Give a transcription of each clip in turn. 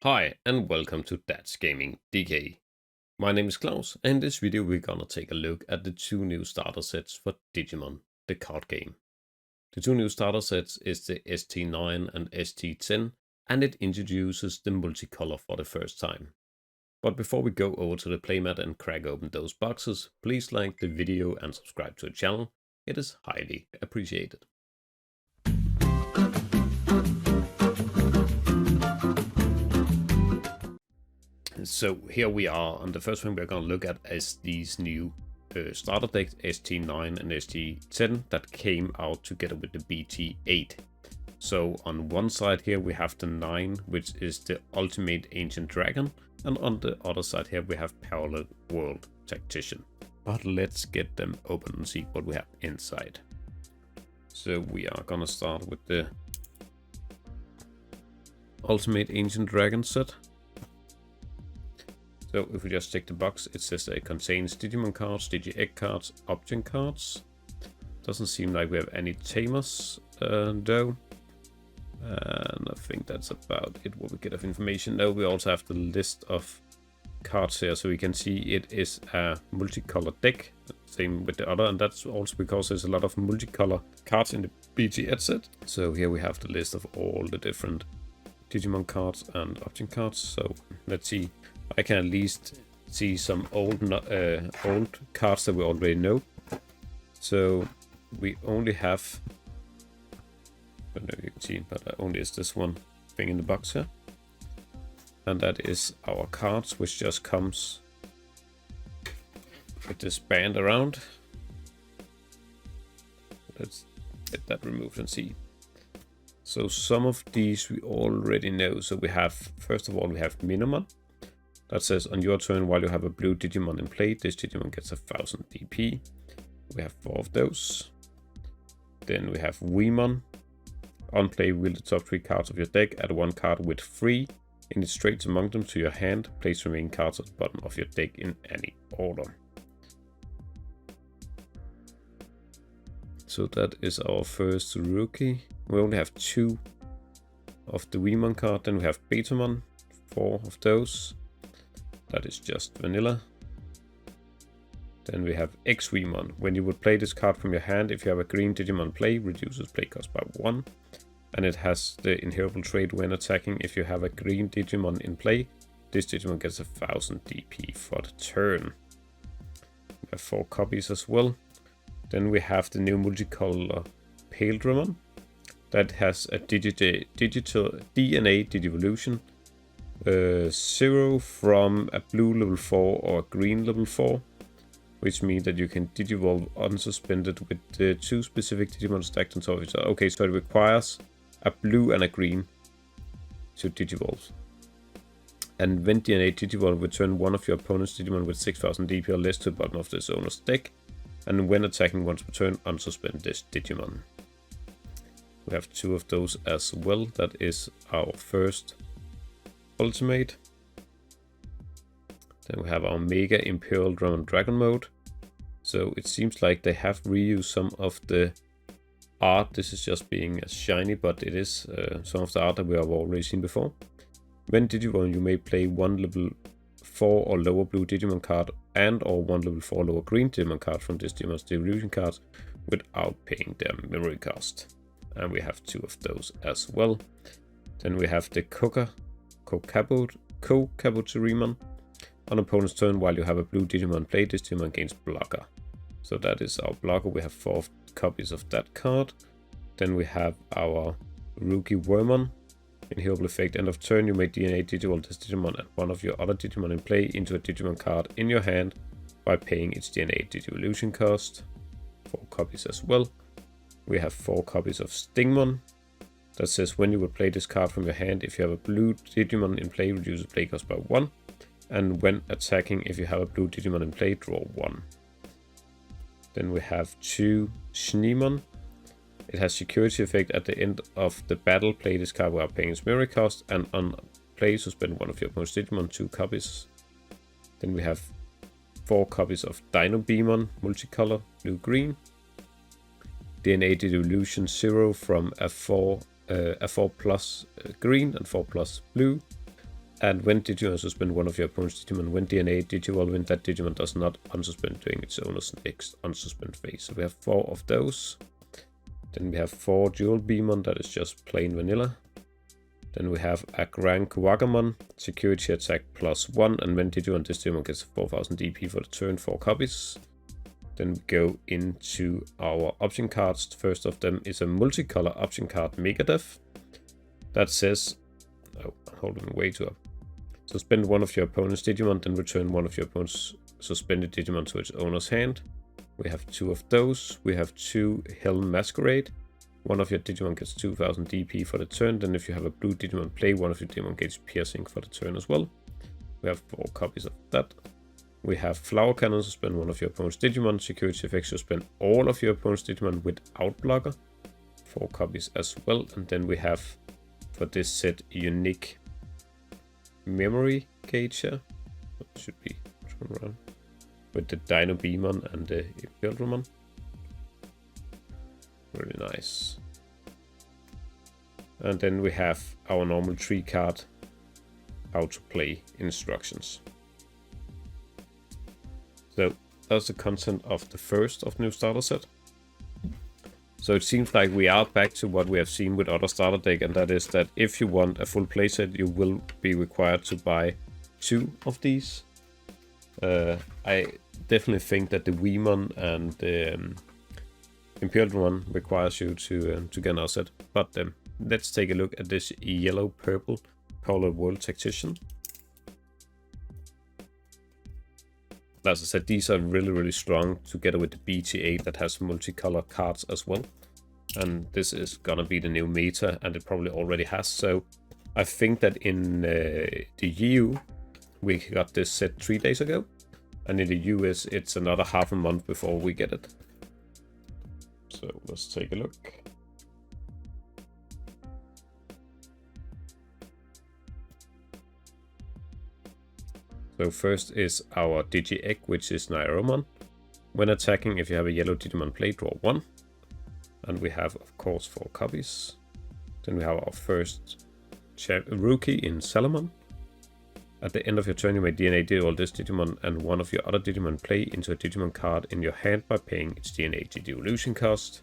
Hi and welcome to Dad's Gaming DK. My name is Claus, and in this video we're gonna take a look at the two new starter sets for Digimon, the card game. The two new starter sets is the ST9 and ST10, and it introduces the multicolor for the first time. But before we go over to the playmat and crack open those boxes, please like the video and subscribe to the channel. It is highly appreciated. So here we are, and the first one we're going to look at is these new starter decks ST9 and ST10 that came out together with the BT8. So on one side here we have the 9, which is the ultimate ancient dragon, and on the other side here we have Parallel World Tactician. But let's get them open and see what we have inside. So we are gonna start with the ultimate ancient dragon set. So if we just check the box, it says that it contains Digimon cards, Digi-Egg cards, Object cards. Doesn't seem like we have any tamers though. And I think that's about it, what we get of information. Now we also have the list of cards here, so we can see it is a multicolored deck. Same with the other, and that's also because there's a lot of multicolor cards in the BT8 set. So here we have the list of all the different Digimon cards and Object cards. So let's see. I can at least see some old cards that we already know. So we only have, I don't know if you can see, but only is this one thing in the box here. And that is our cards, which just comes with this band around. Let's get that removed and see. So some of these we already know. So we have, first of all, we have Minimon. That says on your turn, while you have a blue Digimon in play, this Digimon gets 1000 DP. We have 4 of those. Then we have Weemon. On play, wheel the top 3 cards of your deck, add 1 card with 3 in its traits among them to your hand. Place remaining cards at the bottom of your deck in any order. So that is our first rookie. We only have 2 of the Weemon card. Then we have Betamon, 4 of those. That is just vanilla. Then we have X-Weemon. When you would play this card from your hand, if you have a green Digimon play, reduces play cost by 1. And it has the inheritable trait when attacking. If you have a green Digimon in play, this Digimon gets 1000 DP for the turn. We have 4 copies as well. Then we have the new multicolor Paildramon. That has a digital DNA Digivolution. 0 from a blue level 4 or a green level 4, which means that you can digivolve unsuspended with the 2 specific Digimon stacked on top of each other. Okay, so it requires a blue and a green to digivolve. And when DNA digivolve, return one of your opponent's Digimon with 6000 DP or less to the bottom of this owner's deck. And when attacking once per turn, unsuspend this Digimon. We have 2 of those as well. That is our first ultimate. Then we have our Mega Imperial Drum Dragon mode. So it seems like they have reused some of the art. This is just being as shiny, but it is some of the art that we have already seen before. When Digimon, you may play 1 level 4 or lower blue Digimon card and or 1 level 4 lower green Digimon card from this Digimon's Devolution cards without paying their memory cost. And we have 2 of those as well. Then we have the Kabuterimon. On opponent's turn, while you have a blue Digimon play, this Digimon gains blocker. So that is our blocker. We have 4 copies of that card. Then we have our rookie Wormon. Inheritable effect, end of turn, you may DNA Digivolve this Digimon and one of your other Digimon in play into a Digimon card in your hand by paying its DNA Digivolution cost. 4 copies as well. We have 4 copies of Stingmon. That says when you would play this card from your hand, if you have a blue Digimon in play, reduces play cost by 1. And when attacking, if you have a blue Digimon in play, draw 1. Then we have 2 Schneemon. It has security effect at the end of the battle. Play this card without paying its memory cost, and on play, suspend one of your opponent's Digimon, 2 copies. Then we have 4 copies of Dino Beamon, multicolor, blue-green. DNA Devolution 0 from a 4 plus green and 4 plus blue. And when Digimon suspend one of your opponent's Digimon, when DNA Digivolve, when that Digimon does not unsuspend during its owner's next unsuspend phase. So we have 4 of those. Then we have 4 Dual Beamon, that is just plain vanilla. Then we have a Grand Kuwagamon, security attack +1, and when Digimon, this Digimon gets 4000 DP for the turn, 4 copies. Then we go into our option cards. The first of them is a multicolor option card, Megadeth. That says, oh, I'm holding way too up. Suspend one of your opponent's Digimon, then return one of your opponent's suspended Digimon to its owner's hand. We have 2 of those. We have 2 Helm Masquerade. One of your Digimon gets 2000 DP for the turn. Then if you have a blue Digimon play, one of your Digimon gets piercing for the turn as well. We have 4 copies of that. We have Flower Cannon, suspend one of your opponent's Digimon. Security effects, suspend all of your opponent's Digimon without blocker. 4 copies as well. And then we have, for this set, unique memory gauge here. It should be turned around. With the Dino Beamon and the Imperialmon. Really nice. And then we have our normal 3 card how to play instructions. So that's the content of the first of the new starter set. So it seems like we are back to what we have seen with other starter deck, and that is that if you want a full playset, you will be required to buy 2 of these. I definitely think that the Weemon and the Imperial one requires you to get another set. But let's take a look at this yellow-purple Parallel World Tactician. As I said, these are really strong together with the BTA that has multicolor cards as well. And this is gonna be the new meta, and it probably already has. So I think that in the EU, we got this set 3 days ago. And in the US, it's another half a month before we get it. So let's take a look. So first is our Digi-Egg, which is Nairomon. When attacking, if you have a yellow Digimon play, draw 1. And we have, of course, 4 copies. Then we have our first rookie in Salamon. At the end of your turn, you may DNA Digivolve this Digimon and one of your other Digimon play into a Digimon card in your hand by paying its DNA Digivolution cost.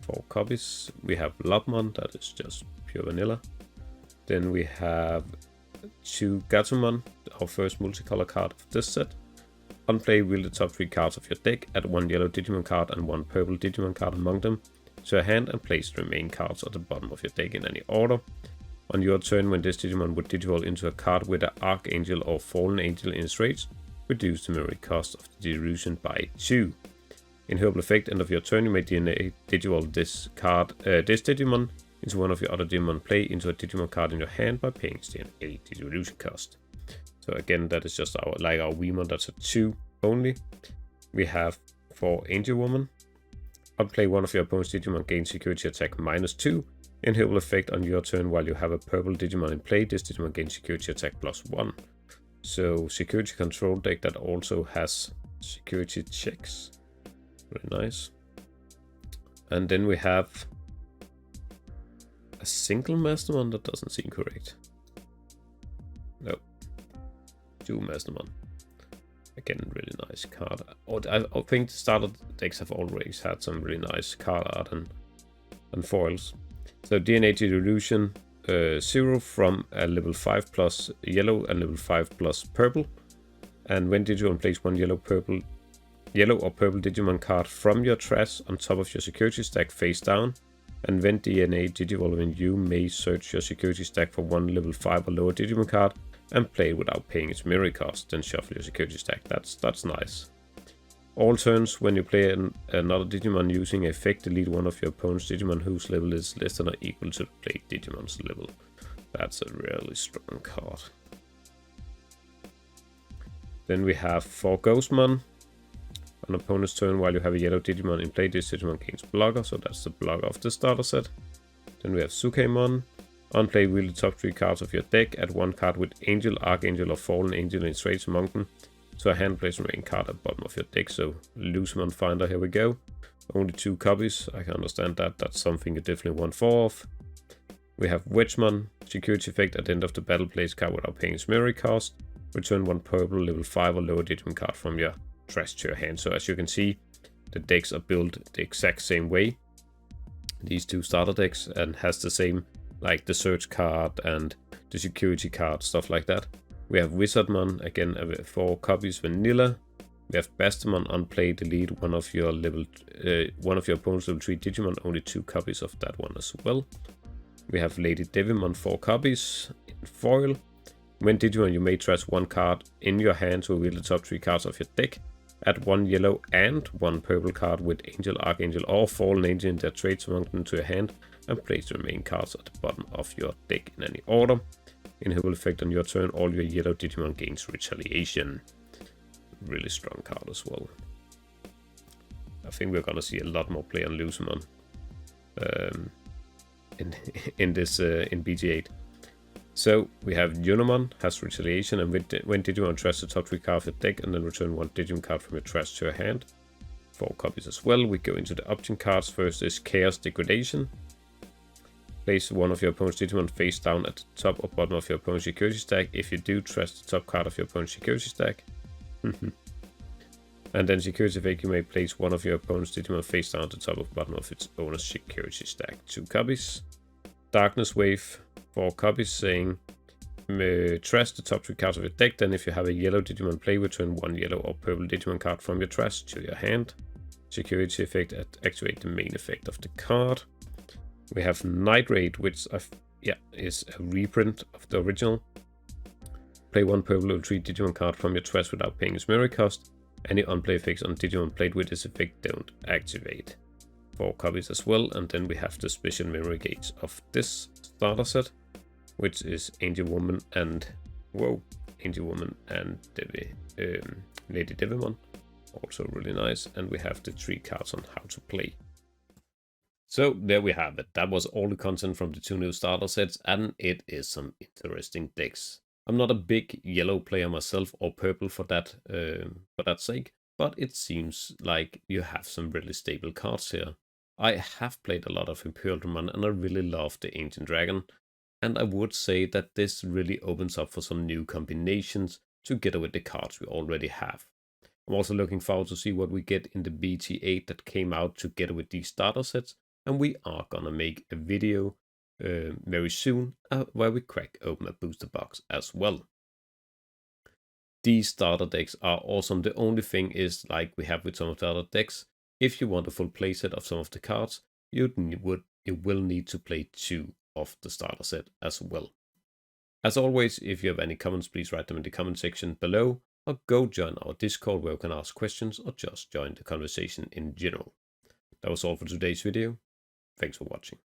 4 copies. We have Lobmon, that is just pure vanilla. Then we have 2 Gatomon, our first multicolor card of this set. On play, wheel the top 3 cards of your deck, add 1 yellow Digimon card and 1 purple Digimon card among them to your hand, and place the remaining cards at the bottom of your deck in any order. On your turn, when this Digimon would Digivolve into a card with an Archangel or Fallen Angel in its range, reduce the memory cost of the Digivolution by 2. In Herbal Effect, end of your turn, you may DNA Digivolve this Digimon into one of your other Digimon play into a Digimon card in your hand by paying its DNA Digivolution cost. So again, that is just our Weemon, that's a 2 only. We have 4 Angel Woman. On play, one of your opponent's Digimon gains security attack -2. In Herbal Effect, on your turn, while you have a purple Digimon in play, this Digimon gains security attack +1. So security control deck that also has security checks. Very nice. And then we have a single Mastermon. That doesn't seem correct. No. 2 Mastermon. Again, really nice card. I think the starter decks have always had some really nice card art and foils. So DNA Digivolution 0 from a level 5+ yellow and level 5+ purple. And when Digimon plays 1 yellow or purple Digimon card from your trash on top of your security stack face down. And when DNA Digivolving, you may search your security stack for 1 level 5 or lower Digimon card and play it without paying its memory cost, then shuffle your security stack. That's nice. All turns, when you play another Digimon using an effect, delete one of your opponent's Digimon whose level is less than or equal to the played Digimon's level. That's a really strong card. Then we have 4 Ghostmon. On opponent's turn, while you have a yellow Digimon in play, this Digimon gains blocker, so that's the blocker of the starter set. Then we have Sukemon. On play, wheel the top 3 cards of your deck, add 1 card with Angel, Archangel, or Fallen Angel in its range among them. So a hand place remaining card at the bottom of your deck. So Loosemon Finder, here we go. Only 2 copies. I can understand that. That's something you definitely want 4 of. We have Wedgemon, security effect at the end of the battle, place card without paying its memory cost. Return 1 purple level 5 or lower Digimon card from your trash to your hand. So as you can see, the decks are built the exact same way. These two starter decks, and has the same, like the search card and the security card, stuff like that. We have Wizardmon, again 4 copies vanilla. We have Bastamon unplayed, delete one of your opponent's level 3 Digimon, only 2 copies of that one as well. We have Lady Devimon, 4 copies in foil. When Digimon, you may trash 1 card in your hand to reveal the top 3 cards of your deck. Add 1 yellow and 1 purple card with Angel, Archangel, or Fallen Angel in their traits among them to your hand, and place the remaining cards at the bottom of your deck in any order. Inhibit effect on your turn, all your yellow Digimon gains retaliation. Really strong card as well. I think we're gonna see a lot more play on Luzamon in BG8. So we have Unimon, has retaliation, and when Digimon trash the top 3 cards of your deck and then return 1 Digimon card from your trash to your hand. 4 copies as well. We go into the option cards. First is Chaos Degradation. Place one of your opponent's Digimon face down at the top or bottom of your opponent's security stack. If you do, trash the top card of your opponent's security stack. And then security effect, you may place one of your opponent's Digimon face down at the top or bottom of its owner's security stack. 2 copies. Darkness Wave, 4 copies, saying trash the top 3 cards of your deck. Then if you have a yellow Digimon play, return 1 yellow or purple Digimon card from your trash to your hand. Security effect, activate the main effect of the card. We have Night Raid, which is a reprint of the original. Play 1 purple level 3 Digimon card from your trash without paying its memory cost. Any unplay effects on Digimon played with this effect don't activate. 4 copies as well, and then we have the special memory gauge of this starter set, which is Angel Woman and Lady Devimon, also really nice, and we have the 3 cards on how to play. So there we have it. That was all the content from the 2 new starter sets, and it is some interesting decks. I'm not a big yellow player myself, or purple for that sake, but it seems like you have some really stable cards here. I have played a lot of Imperialmon and I really love the Ancient Dragon, and I would say that this really opens up for some new combinations together with the cards we already have. I'm also looking forward to see what we get in the BT8 that came out together with these starter sets, and we are gonna make a video very soon where we crack open a booster box as well. These starter decks are awesome. The only thing is, like we have with some of the other decks, if you want a full playset of some of the cards, you will need to play 2 of the starter set as well. As always, if you have any comments, please write them in the comment section below, or go join our Discord where you can ask questions or just join the conversation in general. That was all for today's video. Thanks for watching.